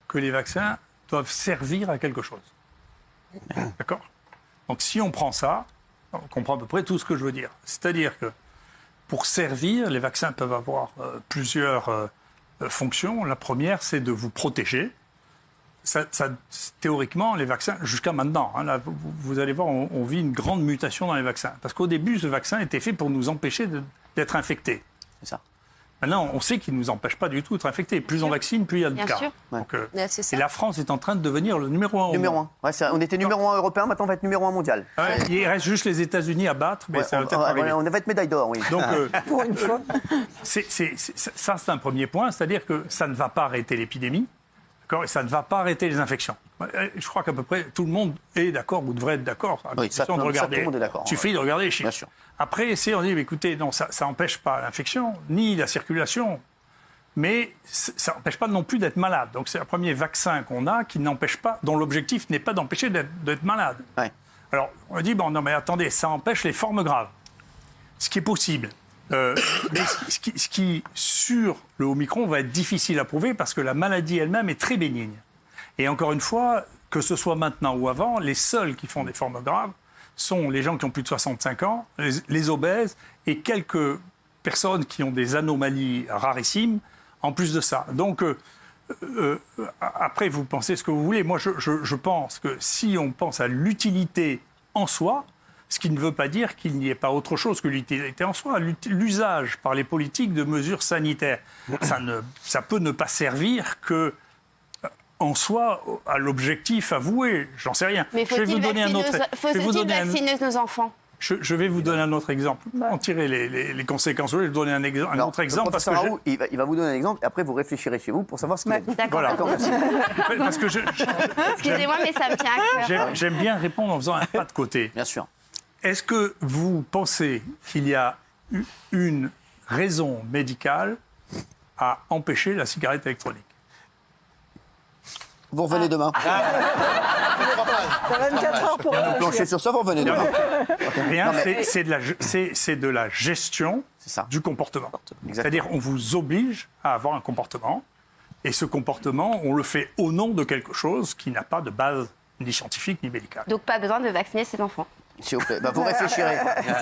que les vaccins doivent servir à quelque chose. D'accord ? Donc si on prend ça, on comprend à peu près tout ce que je veux dire. C'est-à-dire que pour servir, les vaccins peuvent avoir plusieurs fonctions. La première, c'est de vous protéger. Théoriquement, les vaccins, jusqu'à maintenant, hein, là, vous allez voir, on vit une grande mutation dans les vaccins. Parce qu'au début, ce vaccin était fait pour nous empêcher d'être infectés. C'est ça. Maintenant, on sait qu'il ne nous empêche pas du tout d'être infectés. Plus on vaccine, plus il y a de cas. Donc, et la France est en train de devenir le numéro 1. Numéro 1. Ouais, on était numéro 1 européen, maintenant on va être numéro 1 mondial. Ouais, il reste juste les États-Unis à battre, mais ça va peut-être arriver. On va être médaille d'or, oui. Donc, Pour une fois. ça, c'est un premier point, c'est-à-dire que ça ne va pas arrêter l'épidémie, d'accord, et ça ne va pas arrêter les infections. Je crois qu'à peu près tout le monde est d'accord, ou devrait être d'accord. Oui, ça, tout le monde est d'accord. Il suffit de regarder les chiffres. Bien sûr. Après, on dit, écoutez, non, ça n'empêche pas l'infection, ni la circulation, mais ça n'empêche pas non plus d'être malade. Donc c'est le premier vaccin qu'on a qui n'empêche pas, dont l'objectif n'est pas d'empêcher d'être malade. Ouais. Alors, on dit, bon, non, mais attendez, ça empêche les formes graves. Ce qui est possible. Mais ce qui, sur le Omicron, va être difficile à prouver parce que la maladie elle-même est très bénigne. Et encore une fois, que ce soit maintenant ou avant, les seuls qui font des formes graves sont les gens qui ont plus de 65 ans, les obèses et quelques personnes qui ont des anomalies rarissimes en plus de ça. Donc, après, vous pensez ce que vous voulez. Moi, je pense que si on pense à l'utilité en soi, ce qui ne veut pas dire qu'il n'y ait pas autre chose que l'utilité en soi. L'usage par les politiques de mesures sanitaires, ça peut ne pas servir que en soi à l'objectif avoué. J'en sais rien. Mais faut-il vacciner nos enfants ? Je vais vous donner un autre exemple. En tirer les conséquences. Je vais vous donner un autre exemple. Parce que il va vous donner un exemple et après vous réfléchirez chez vous pour savoir ce qu'il a dit. D'accord. Voilà. Parce que excusez-moi, mais ça me tient à cœur. J'aime bien répondre en faisant un pas de côté. Bien sûr. Est-ce que vous pensez qu'il y a une raison médicale à empêcher la cigarette électronique ? Vous revenez demain. T'as 24 heures pour Vous planchez sur ça, vous revenez demain. Rien, c'est de la gestion du comportement. C'est-à-dire on vous oblige à avoir un comportement et ce comportement, on le fait au nom de quelque chose qui n'a pas de base ni scientifique ni médicale. Donc pas besoin de vacciner ses enfants. S'il vous plaît, vous réfléchirez.